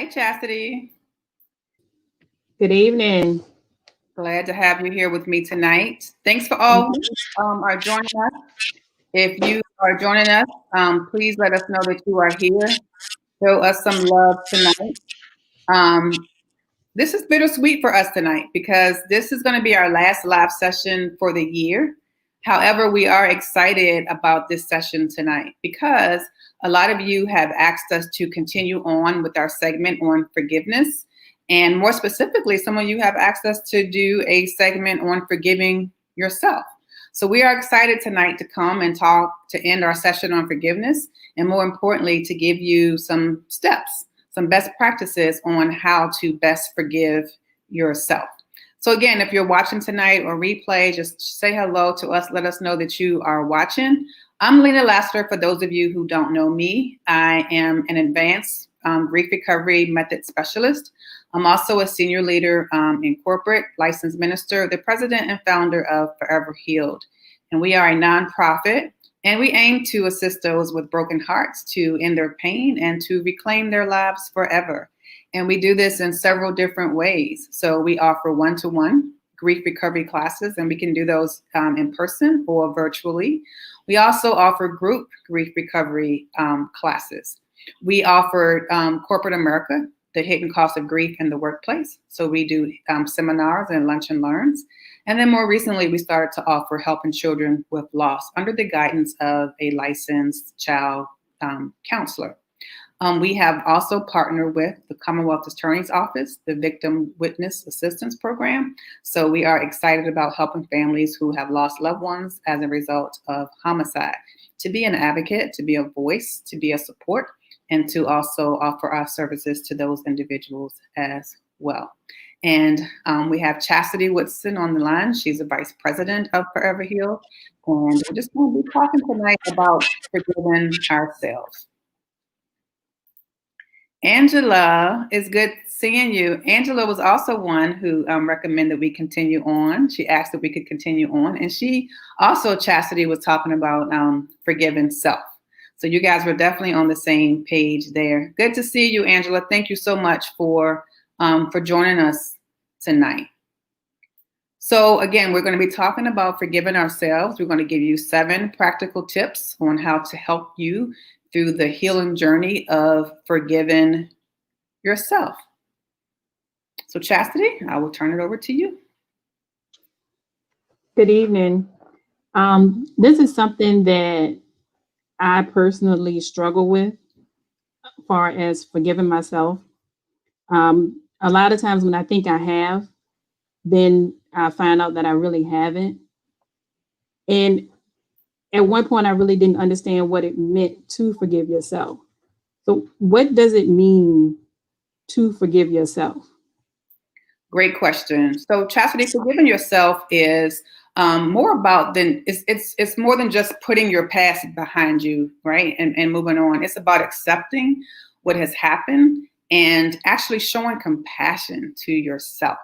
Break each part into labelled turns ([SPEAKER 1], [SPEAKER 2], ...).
[SPEAKER 1] Hi, Chastity.
[SPEAKER 2] Good evening.
[SPEAKER 1] Glad to have you here with me tonight. Thanks for all who are joining us. If you are joining us, please let us know that you are here. Show us some love tonight. Um, this is bittersweet for us tonight because this is going to be our last live session for the year. However, we are excited about this session tonight because a lot of you have asked us to continue on with our segment on forgiveness. And more specifically, some of you have asked us to do a segment on forgiving yourself. So we are excited tonight to come and talk to end our session on forgiveness, and more importantly, to give you some steps, some best practices on how to best forgive yourself. So again, if you're watching tonight or replay, just say hello to us. Let us know that you are watching. I'm Lena Lassiter. For those of you who don't know me, I am an advanced grief recovery method specialist. I'm also a senior leader in corporate, licensed minister, the president and founder of Forever Healed. And we are a nonprofit, and we aim to assist those with broken hearts to end their pain and to reclaim their lives forever. And we do this in several different ways. So we offer one-to-one grief recovery classes, and we can do those in person or virtually. We also offer group grief recovery classes. We offer Corporate America, the hidden cost of grief in the workplace. So we do seminars and lunch and learns. And then more recently, we started to offer helping children with loss under the guidance of a licensed child counselor. We have also partnered with the Commonwealth Attorney's Office, the Victim Witness Assistance Program. So we are excited about helping families who have lost loved ones as a result of homicide to be an advocate, to be a voice, to be a support, and to also offer our services to those individuals as well. And we have Chastity Woodson on the line. She's the vice president of Forever Healed. And we're just going to be talking tonight about forgiving ourselves. Angela, it's good seeing you. Angela was also one who recommended we continue on. She asked if we could continue on. And she also, Chastity, was talking about forgiving self. So you guys were definitely on the same page there. Good to see you, Angela. Thank you so much for joining us tonight. So again, we're going to be talking about forgiving ourselves. We're going to give you 7 practical tips on how to help you through the healing journey of forgiving yourself. So Chastity, I will turn it over to you.
[SPEAKER 2] Good evening. This is something that I personally struggle with as far as forgiving myself. A lot of times when I think I have, then I find out that I really haven't. And at one point, I really didn't understand what it meant to forgive yourself. So what does it mean to forgive yourself?
[SPEAKER 1] Great question. So Chastity, forgiving yourself is more about it's more than just putting your past behind you, right? And moving on. It's about accepting what has happened and actually showing compassion to yourself.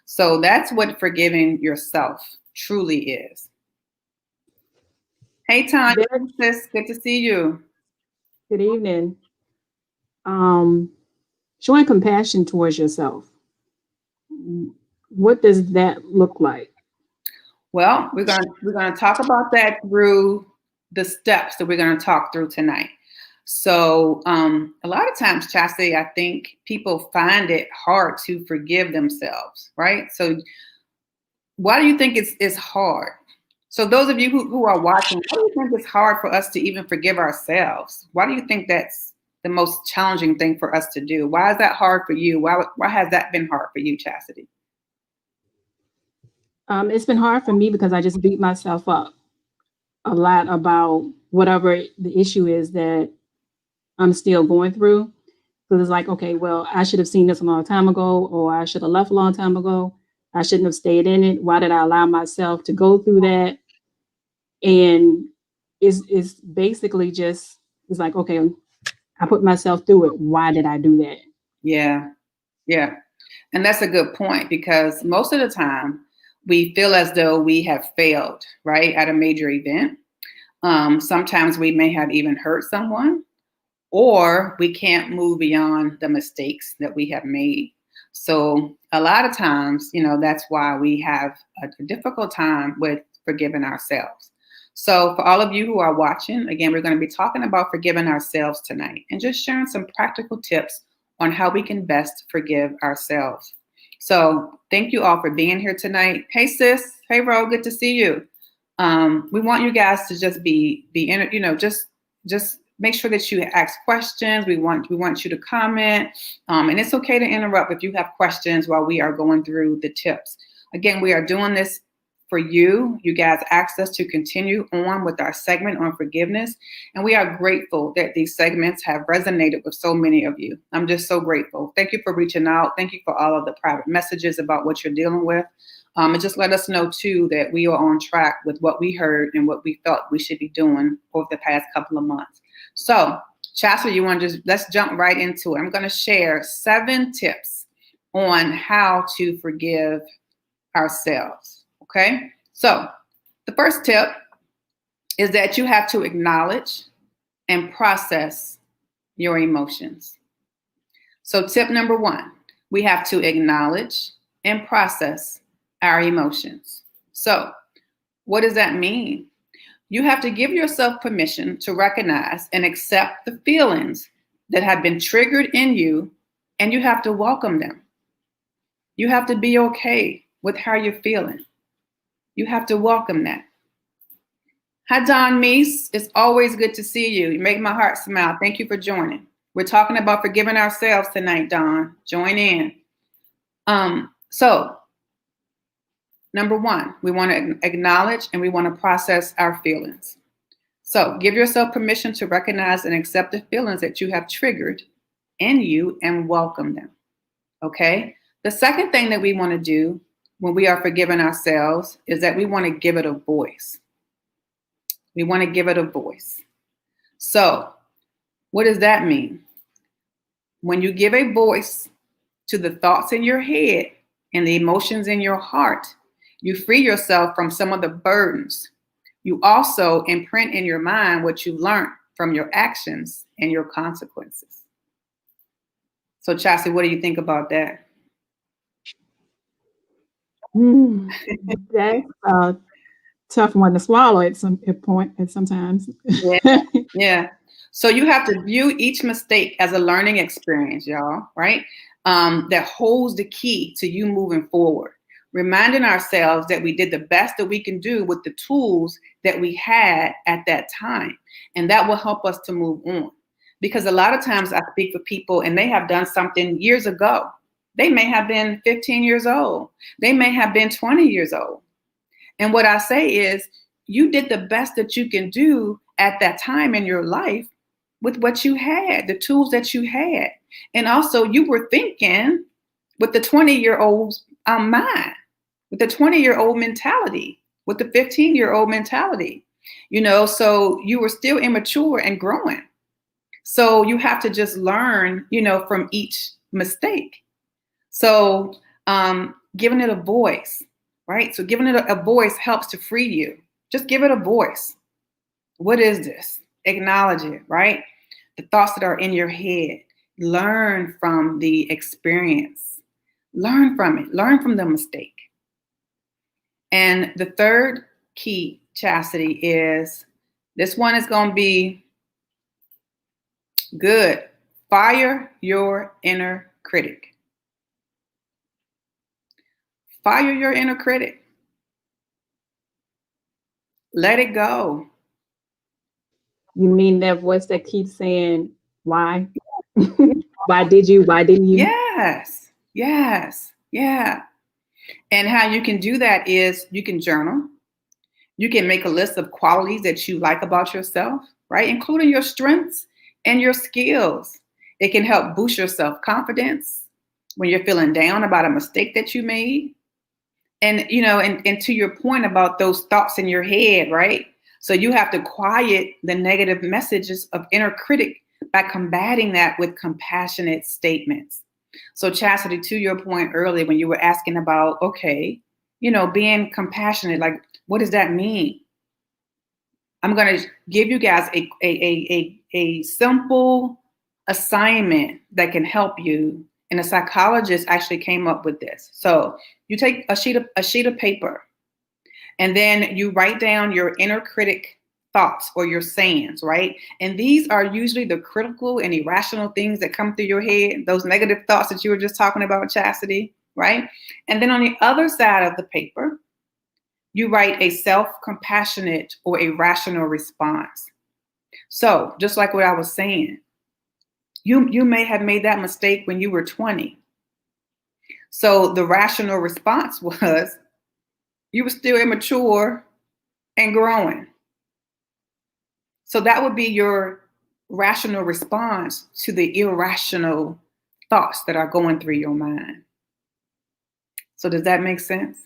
[SPEAKER 1] So that's what forgiving yourself truly is. Hey, Tanya, sis, good to see you.
[SPEAKER 2] Good evening. Showing compassion towards yourself. What does that look like?
[SPEAKER 1] Well, we're gonna talk about that through the steps that we're gonna talk through tonight. So a lot of times, Chastity, I think people find it hard to forgive themselves, right? So why do you think it's hard? So those of you who are watching, why do you think it's hard for us to even forgive ourselves? Why do you think that's the most challenging thing for us to do? Why is that hard for you? Why has that been hard for you, Chastity?
[SPEAKER 2] It's been hard for me because I just beat myself up a lot about whatever the issue is that I'm still going through. So it's like, okay, well, I should have seen this a long time ago, or I should have left a long time ago. I shouldn't have stayed in it. Why did I allow myself to go through that? And it's basically just, it's like, okay, I put myself through it. Why did I do that?
[SPEAKER 1] Yeah. And that's a good point because most of the time we feel as though we have failed, right, at a major event. Sometimes we may have even hurt someone, or we can't move beyond the mistakes that we have made. So a lot of times, that's why we have a difficult time with forgiving ourselves. So for all of you who are watching, again, we're going to be talking about forgiving ourselves tonight and just sharing some practical tips on how we can best forgive ourselves. So thank you all for being here tonight. Hey, sis. Hey, Ro. Good to see you. We want you guys to just be just make sure that you ask questions. We want you to comment, and it's okay to interrupt if you have questions while we are going through the tips. Again, we are doing this for you. You guys asked us to continue on with our segment on forgiveness, and we are grateful that these segments have resonated with so many of you. I'm just so grateful. Thank you for reaching out. Thank you for all of the private messages about what you're dealing with. And just let us know, too, that we are on track with what we heard and what we felt we should be doing over the past couple of months. So, Chastity, let's jump right into it. I'm going to share 7 tips on how to forgive ourselves. Okay? So, the first tip is that you have to acknowledge and process your emotions. So, tip number 1, we have to acknowledge and process our emotions. So, what does that mean? You have to give yourself permission to recognize and accept the feelings that have been triggered in you, and you have to welcome them. You have to be okay with how you're feeling. You have to welcome that. Hi, Don Meese. It's always good to see you. You make my heart smile. Thank you for joining. We're talking about forgiving ourselves tonight, Don. Join in. So, number 1, we want to acknowledge and we want to process our feelings. So give yourself permission to recognize and accept the feelings that you have triggered in you and welcome them. Okay? The second thing that we want to do when we are forgiving ourselves is that we want to give it a voice. We want to give it a voice. So what does that mean? When you give a voice to the thoughts in your head and the emotions in your heart, you free yourself from some of the burdens. You also imprint in your mind what you learned from your actions and your consequences. So, Chastity, what do you think about that?
[SPEAKER 2] That's a tough one to swallow at sometimes.
[SPEAKER 1] Yeah. So you have to view each mistake as a learning experience, y'all, right? That holds the key to you moving forward. Reminding ourselves that we did the best that we can do with the tools that we had at that time. And that will help us to move on. Because a lot of times I speak for people and they have done something years ago. They may have been 15 years old. They may have been 20 years old. And what I say is, you did the best that you can do at that time in your life with what you had, the tools that you had. And also you were thinking with the 20-year-old's mind, with the 20-year-old mentality, with the 15-year-old mentality, so you were still immature and growing. So you have to just learn, from each mistake. So giving it a voice, right? So giving it a voice helps to free you. Just give it a voice. What is this? Acknowledge it, right? The thoughts that are in your head. Learn from the experience. Learn from it. Learn from the mistake. And the third key, Chastity, is this one is going to be good. Fire your inner critic. Fire your inner critic. Let it go.
[SPEAKER 2] You mean that voice that keeps saying, why? Why didn't you?
[SPEAKER 1] Yes. Yeah. And how you can do that is you can journal. You can make a list of qualities that you like about yourself, right? Including your strengths and your skills. It can help boost your self-confidence when you're feeling down about a mistake that you made. And, and to your point about those thoughts in your head, right? So you have to quiet the negative messages of inner critic by combating that with compassionate statements. So Chastity, to your point earlier, when you were asking about, okay, being compassionate, like, what does that mean? I'm going to give you guys a simple assignment that can help you. And a psychologist actually came up with this. So you take a sheet of paper, and then you write down your inner critic thoughts or your sayings, right? And these are usually the critical and irrational things that come through your head, those negative thoughts that you were just talking about, Chastity, right? And then on the other side of the paper, you write a self-compassionate or a rational response. So just like what I was saying, you may have made that mistake when you were 20. So the rational response was you were still immature and growing. So that would be your rational response to the irrational thoughts that are going through your mind. So does that make sense?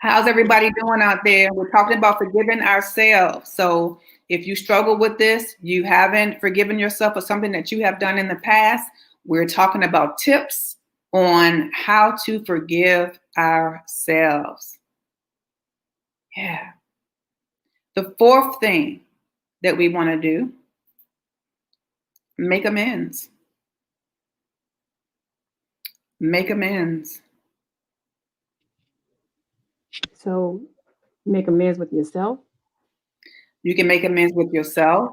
[SPEAKER 1] How's everybody doing out there? We're talking about forgiving ourselves. So if you struggle with this, you haven't forgiven yourself for something that you have done in the past, we're talking about tips on how to forgive ourselves. Yeah. The fourth thing that we want to do, make amends. Make amends.
[SPEAKER 2] So make amends with yourself?
[SPEAKER 1] You can make amends with yourself,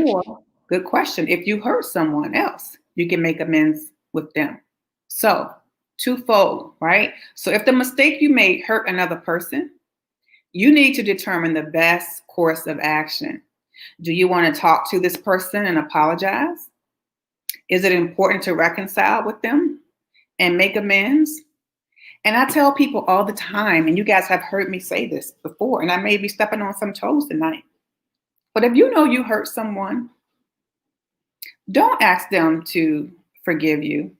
[SPEAKER 1] or, good question, if you hurt someone else, you can make amends with them. So twofold, right? So if the mistake you made hurt another person, you need to determine the best course of action. Do you want to talk to this person and apologize? Is it important to reconcile with them and make amends? And I tell people all the time, and you guys have heard me say this before, and I may be stepping on some toes tonight, but if you know you hurt someone, don't ask them to forgive you.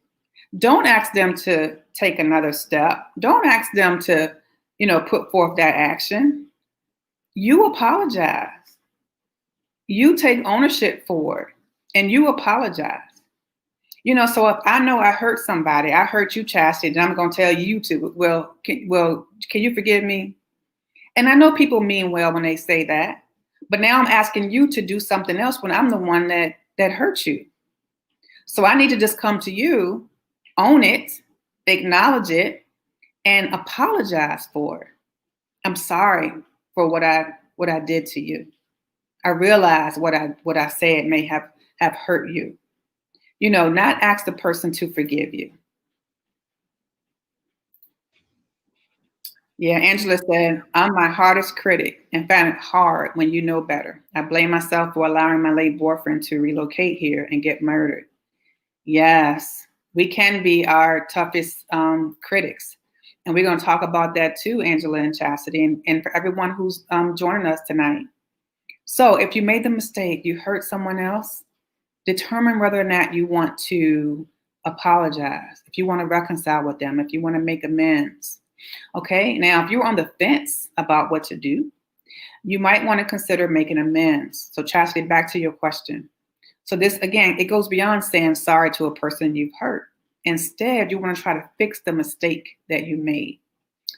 [SPEAKER 1] Don't ask them to take another step. Don't ask them to, put forth that action. You apologize. You take ownership for it, and you apologize. So if I know I hurt somebody, I hurt you, Chastity, and I'm going to tell you to, can you forgive me? And I know people mean well when they say that, but now I'm asking you to do something else when I'm the one that hurt you. So I need to just come to you, own it, acknowledge it, and apologize for it. I'm sorry for what I did to you. I realize what I said may have hurt you. Not ask the person to forgive you. Yeah, Angela said, I'm my hardest critic and find it hard when you know better. I blame myself for allowing my late boyfriend to relocate here and get murdered. Yes, we can be our toughest critics. And we're going to talk about that too, Angela and Chastity, and for everyone who's joining us tonight. So if you made the mistake, you hurt someone else, determine whether or not you want to apologize, if you want to reconcile with them, if you want to make amends. Okay, now if you're on the fence about what to do, you might want to consider making amends. So Chastity, back to your question. So this, again, it goes beyond saying sorry to a person you've hurt. Instead, you want to try to fix the mistake that you made.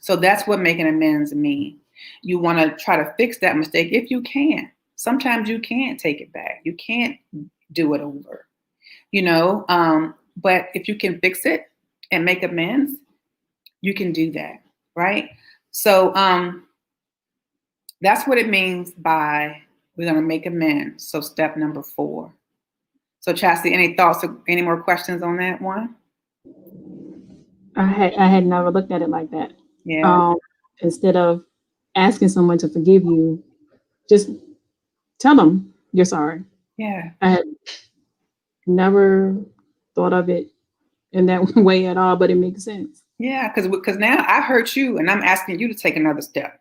[SPEAKER 1] So that's what making amends mean. You want to try to fix that mistake if you can. Sometimes you can't take it back. You can't do it over, but if you can fix it and make amends, you can do that, right? So that's what it means by we're going to make amends. So step number 4. So Chastity, any thoughts or any more questions on that one?
[SPEAKER 2] I had never looked at it like that.
[SPEAKER 1] Yeah.
[SPEAKER 2] Instead of asking someone to forgive you, just tell them you're sorry.
[SPEAKER 1] Yeah.
[SPEAKER 2] I had never thought of it in that way at all, but it makes sense.
[SPEAKER 1] Yeah, because now I hurt you and I'm asking you to take another step.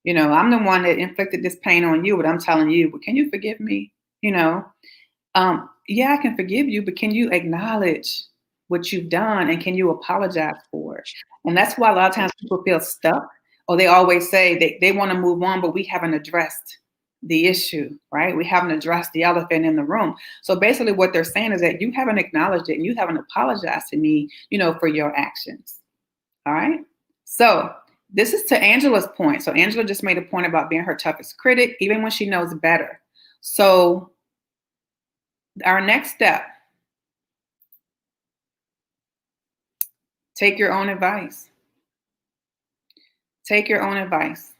[SPEAKER 1] I'm the one that inflicted this pain on you, but I'm telling you, but can you forgive me? Yeah, I can forgive you, but can you acknowledge what you've done and can you apologize for it? And that's why a lot of times people feel stuck, or they always say they want to move on, but we haven't addressed the issue, right? We haven't addressed the elephant in the room. So basically what they're saying is that you haven't acknowledged it and you haven't apologized to me, for your actions. All right. So this is to Angela's point. So Angela just made a point about being her toughest critic, even when she knows better. So our next step Take your own advice. Take your own advice.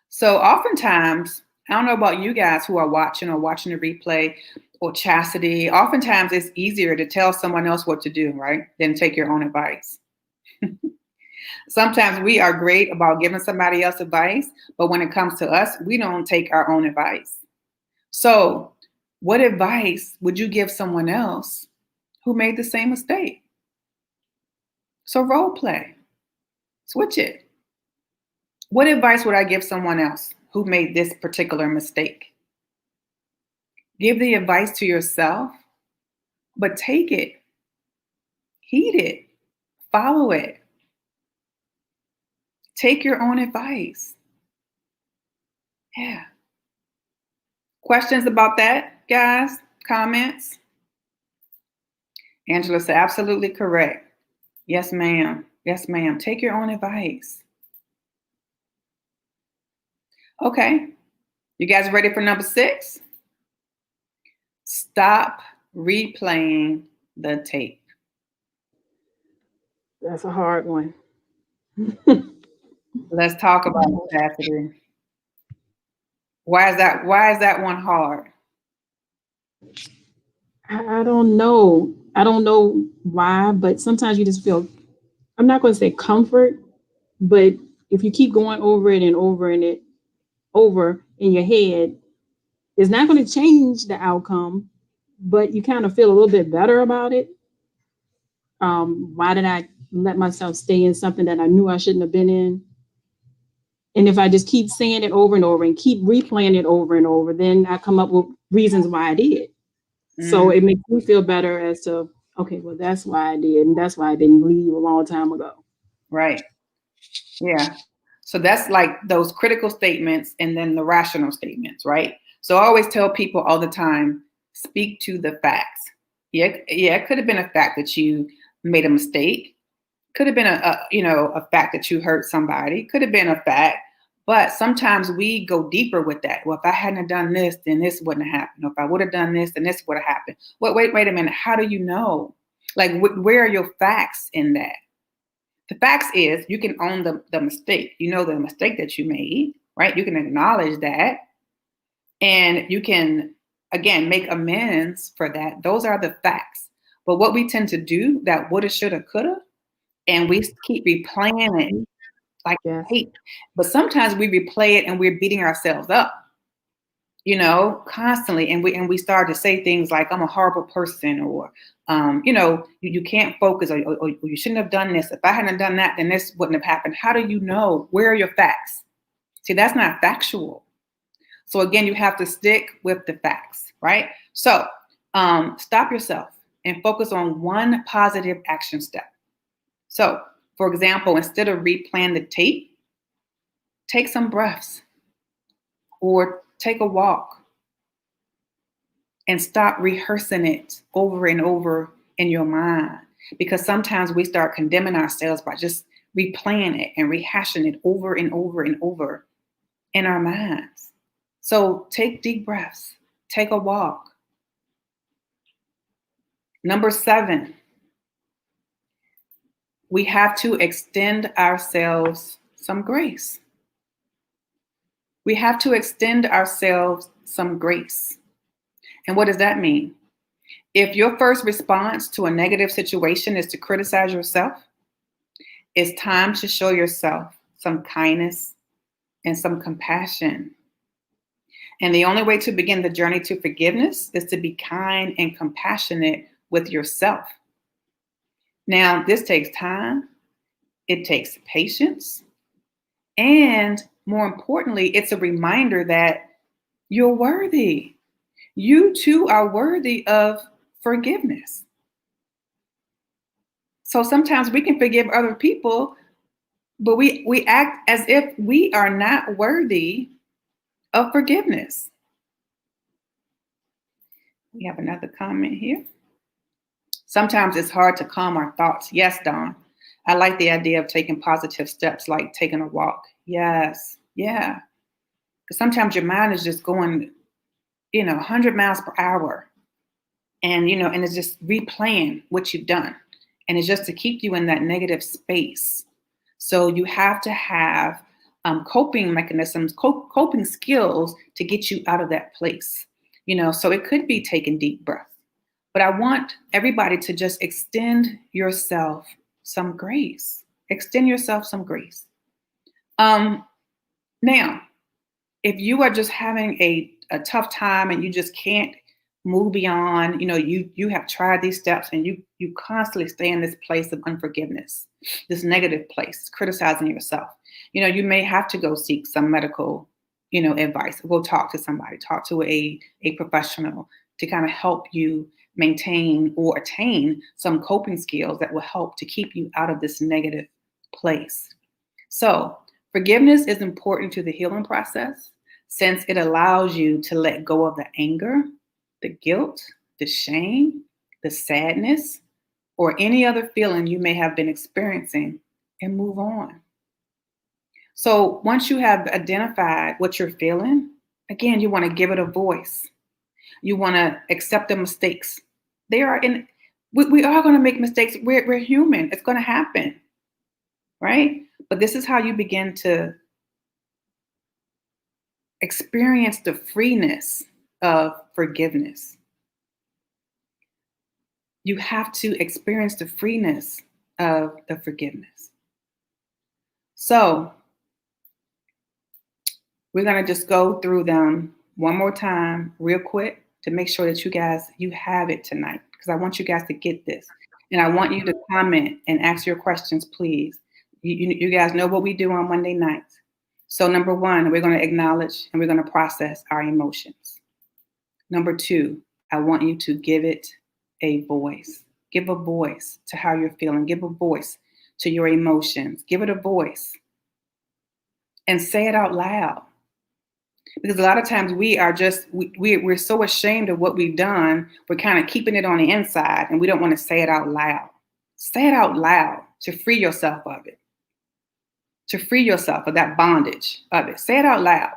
[SPEAKER 1] So oftentimes, I don't know about you guys who are watching or watching the replay or Chastity, oftentimes it's easier to tell someone else what to do, right? Than take your own advice. Sometimes we are great about giving somebody else advice, but when it comes to us, we don't take our own advice. So, what advice would you give someone else who made the same mistake? So, role play, switch it. What advice would I give someone else who made this particular mistake? Give the advice to yourself, but take it, heed it, follow it. Take your own advice. Yeah. Questions about that, guys? Comments? Angela said, absolutely correct. Yes, ma'am. Yes, ma'am. Take your own advice. Okay. You guys ready for number 6? Stop replaying the tape.
[SPEAKER 2] That's a hard one.
[SPEAKER 1] Let's talk about Chastity. Why is that one hard?
[SPEAKER 2] I don't know. I don't know why, but sometimes you just feel, I'm not going to say comfort, but if you keep going over it and over and it over in your head, it's not going to change the outcome, but you kind of feel a little bit better about it. Why did I let myself stay in something that I knew I shouldn't have been in? And if I just keep saying it over and over and keep replaying it over and over, then I come up with reasons why I did. So it makes me feel better as to, okay, well, that's why I did. And that's why I didn't leave a long time ago.
[SPEAKER 1] Right. Yeah. So that's like those critical statements and then the rational statements, right? So I always tell people all the time, speak to the facts. Yeah, it could have been a fact that you made a mistake. Could have been a fact that you hurt somebody. Could have been a fact. But sometimes we go deeper with that. Well, if I hadn't done this, then this wouldn't have happened. Or if I would have done this, then this would have happened. Wait a minute. How do you know? Like, where are your facts in that? The facts is you can own the mistake. You know the mistake that you made, right? You can acknowledge that. And you can, again, make amends for that. Those are the facts. But what we tend to do, that woulda, shoulda, coulda, and we keep replaying it like hate. But sometimes we replay it and we're beating ourselves up, constantly. And we start to say things like, I'm a horrible person, or, you can't focus, or you shouldn't have done this. If I hadn't done that, then this wouldn't have happened. How do you know? Where are your facts? See, that's not factual. So again, you have to stick with the facts, right? So stop yourself and focus on one positive action step. So, for example, instead of replaying the tape, take some breaths or take a walk and stop rehearsing it over and over in your mind. Because sometimes we start condemning ourselves by just replaying it and rehashing it over and over and over in our minds. So take deep breaths, take a walk. Number 7, we have to extend ourselves some grace. We have to extend ourselves some grace. And what does that mean? If your first response to a negative situation is to criticize yourself, it's time to show yourself some kindness and some compassion. And the only way to begin the journey to forgiveness is to be kind and compassionate with yourself. Now, this takes time, it takes patience, and more importantly, it's a reminder that you're worthy. You too are worthy of forgiveness. So sometimes we can forgive other people, but we act as if we are not worthy of forgiveness. We have another comment here. Sometimes it's hard to calm our thoughts. Yes, Dawn. I like the idea of taking positive steps like taking a walk. Yes. Yeah. Because sometimes your mind is just going, 100 miles per hour. And, and it's just replaying what you've done. And it's just to keep you in that negative space. So you have to have coping mechanisms, coping skills to get you out of that place. So it could be taking deep breaths. But I want everybody to just extend yourself some grace. Extend yourself some grace. Now, if you are just having a tough time and you just can't move beyond, you have tried these steps and you constantly stay in this place of unforgiveness, this negative place, criticizing yourself. You may have to go seek some medical, advice. Go talk to somebody, talk to a professional to kind of help you maintain or attain some coping skills that will help to keep you out of this negative place. So forgiveness is important to the healing process since it allows you to let go of the anger, the guilt, the shame, the sadness, or any other feeling you may have been experiencing and move on. So once you have identified what you're feeling, again, you want to give it a voice. You want to accept the mistakes. We are going to make mistakes. We're human. It's going to happen, right? But this is how you begin to experience the freeness of forgiveness. You have to experience the freeness of the forgiveness. So we're going to just go through them one more time real quick to make sure that you have it tonight, because I want you guys to get this. And I want you to comment and ask your questions, please. You guys know what we do on Monday nights. So number one, we're going to acknowledge and we're going to process our emotions. Number two, I want you to give it a voice. Give a voice to how you're feeling. Give a voice to your emotions. Give it a voice. And say it out loud. Because a lot of times we're so ashamed of what we've done, we're kind of keeping it on the inside and we don't want to say it out loud. Say it out loud to free yourself of it. To free yourself of that bondage of it. Say it out loud.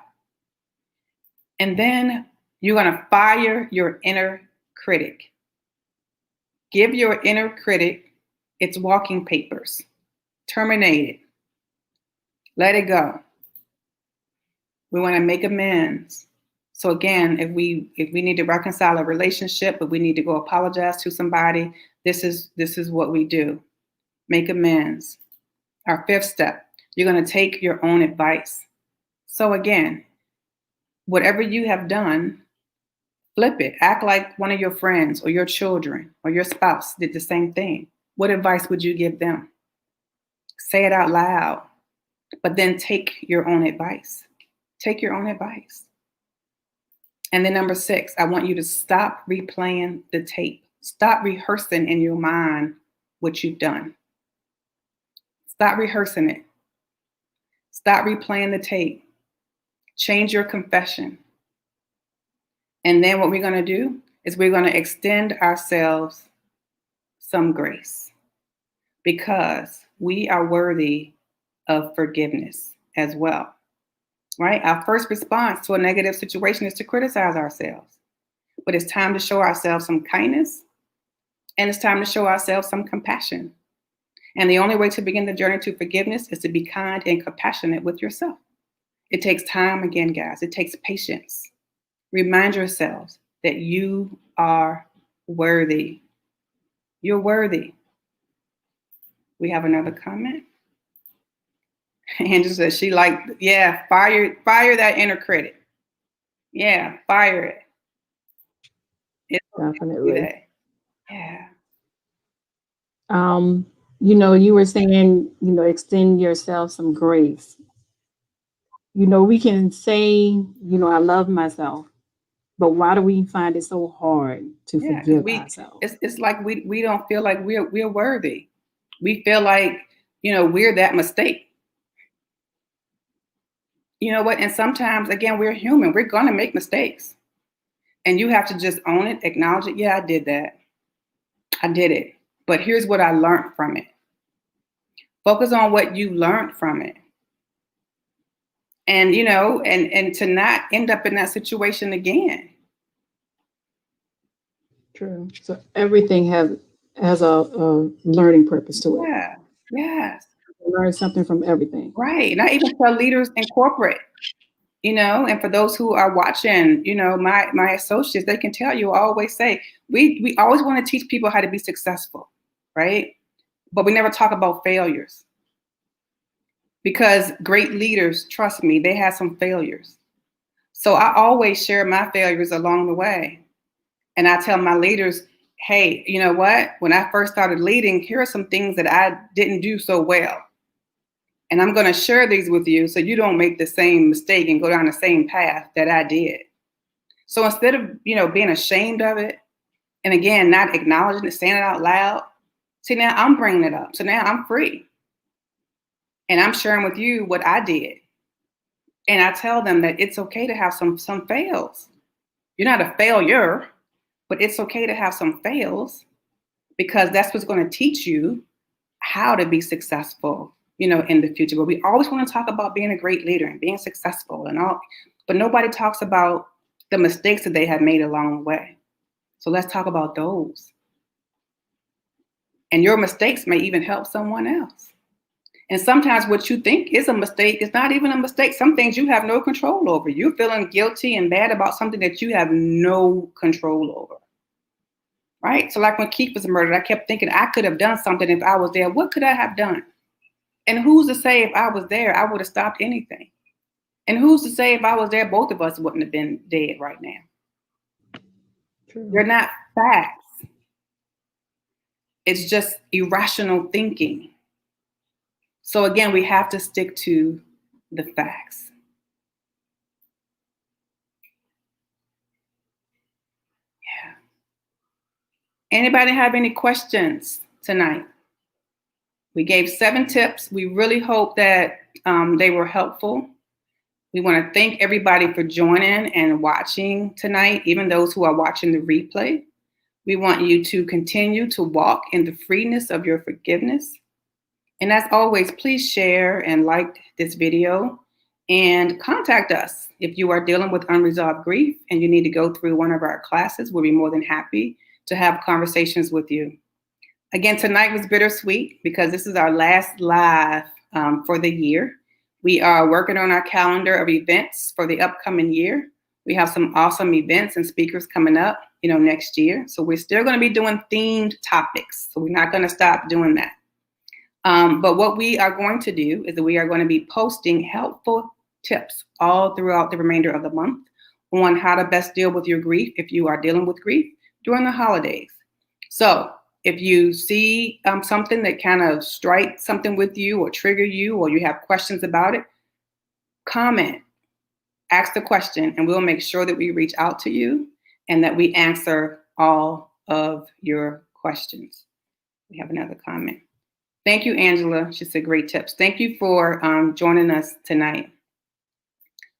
[SPEAKER 1] And then you're going to fire your inner critic. Give your inner critic its walking papers. Terminate it. Let it go. We want to make amends. So again, if we need to reconcile a relationship, but we need to go apologize to somebody, this is what we do. Make amends. Our fifth step, you're going to take your own advice. So again, whatever you have done, flip it. Act like one of your friends or your children or your spouse did the same thing. What advice would you give them? Say it out loud, but then take your own advice. Take your own advice. And then number 6, I want you to stop replaying the tape. Stop rehearsing in your mind what you've done. Stop rehearsing it. Stop replaying the tape. Change your confession. And then what we're going to do is we're going to extend ourselves some grace because we are worthy of forgiveness as well. Right? Our first response to a negative situation is to criticize ourselves. But it's time to show ourselves some kindness and it's time to show ourselves some compassion. And the only way to begin the journey to forgiveness is to be kind and compassionate with yourself. It takes time again, guys. It takes patience. Remind yourselves that you are worthy. You're worthy. We have another comment. Angela says she fire that inner critic. Yeah, fire it. It's
[SPEAKER 2] Definitely.
[SPEAKER 1] Yeah.
[SPEAKER 2] You were saying, extend yourself some grace. We can say, I love myself, but why do we find it so hard to forgive ourselves?
[SPEAKER 1] It's like we don't feel like we're worthy. We feel like, we're that mistake. You know what? And sometimes, again, we're human. We're going to make mistakes. And you have to just own it, acknowledge it. Yeah, I did that. I did it. But here's what I learned from it. Focus on what you learned from it. And, and to not end up in that situation again.
[SPEAKER 2] True. So everything has a learning purpose to it.
[SPEAKER 1] Yeah. Yes.
[SPEAKER 2] Learn something from everything.
[SPEAKER 1] Right. And I even tell leaders in corporate, and for those who are watching, my associates, they can tell you, I always say, we always want to teach people how to be successful, right? But we never talk about failures, because great leaders, trust me, they have some failures. So I always share my failures along the way. And I tell my leaders, hey, you know what? When I first started leading, here are some things that I didn't do so well. And I'm going to share these with you so you don't make the same mistake and go down the same path that I did. So instead of, being ashamed of it, and again, not acknowledging it, saying it out loud, see, now I'm bringing it up. So now I'm free. And I'm sharing with you what I did. And I tell them that it's okay to have some fails. You're not a failure, but it's okay to have some fails, because that's what's going to teach you how to be successful, in the future. But we always want to talk about being a great leader and being successful and all, but nobody talks about the mistakes that they have made along the way. So let's talk about those. And your mistakes may even help someone else. And sometimes what you think is a mistake is not even a mistake. Some things you have no control over. You're feeling guilty and bad about something that you have no control over. Right? So like when Keith was murdered, I kept thinking I could have done something if I was there. What could I have done? And who's to say if I was there, I would have stopped anything? And who's to say if I was there, both of us wouldn't have been dead right now? True. They're not facts. It's just irrational thinking. So again, we have to stick to the facts. Yeah. Anybody have any questions tonight? We gave 7 tips. We really hope that they were helpful. We want to thank everybody for joining and watching tonight, even those who are watching the replay. We want you to continue to walk in the freeness of your forgiveness. And as always, please share and like this video and contact us. If you are dealing with unresolved grief and you need to go through one of our classes, we'll be more than happy to have conversations with you. Again, tonight was bittersweet because this is our last live for the year. We are working on our calendar of events for the upcoming year. We have some awesome events and speakers coming up, next year. So we're still going to be doing themed topics. So we're not going to stop doing that. But what we are going to do is that we are going to be posting helpful tips all throughout the remainder of the month on how to best deal with your grief if you are dealing with grief during the holidays. So if you see something that kind of strikes something with you or trigger you, or you have questions about it, comment, ask the question, and we'll make sure that we reach out to you and that we answer all of your questions. We have another comment. Thank you, Angela. She said great tips. Thank you for joining us tonight.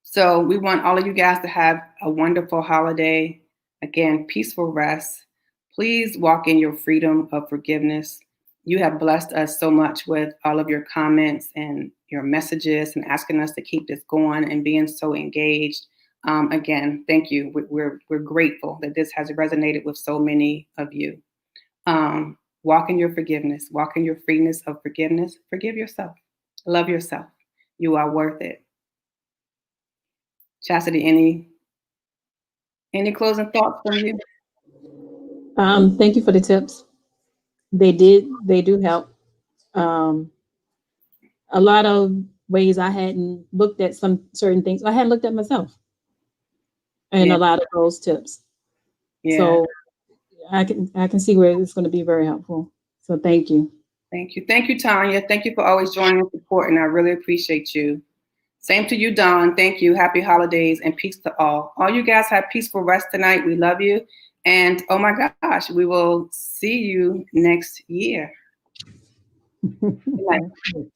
[SPEAKER 1] So we want all of you guys to have a wonderful holiday. Again, peaceful rest. Please walk in your freedom of forgiveness. You have blessed us so much with all of your comments and your messages and asking us to keep this going and being so engaged. Again, thank you. We're grateful that this has resonated with so many of you. Walk in your forgiveness. Walk in your freeness of forgiveness. Forgive yourself. Love yourself. You are worth it. Chastity, any closing thoughts from you?
[SPEAKER 2] Thank you for the tips. They do help. A lot of ways I hadn't looked at some certain things. I hadn't looked at myself. And a lot of those tips. Yeah. So I can see where it's going to be very helpful. So thank you.
[SPEAKER 1] Thank you. Thank you, Tanya. Thank you for always joining and supporting. I really appreciate you. Same to you, Dawn. Thank you. Happy holidays and peace to all. All you guys have peaceful rest tonight. We love you. And oh my gosh, we will see you next year.
[SPEAKER 2] Thank you.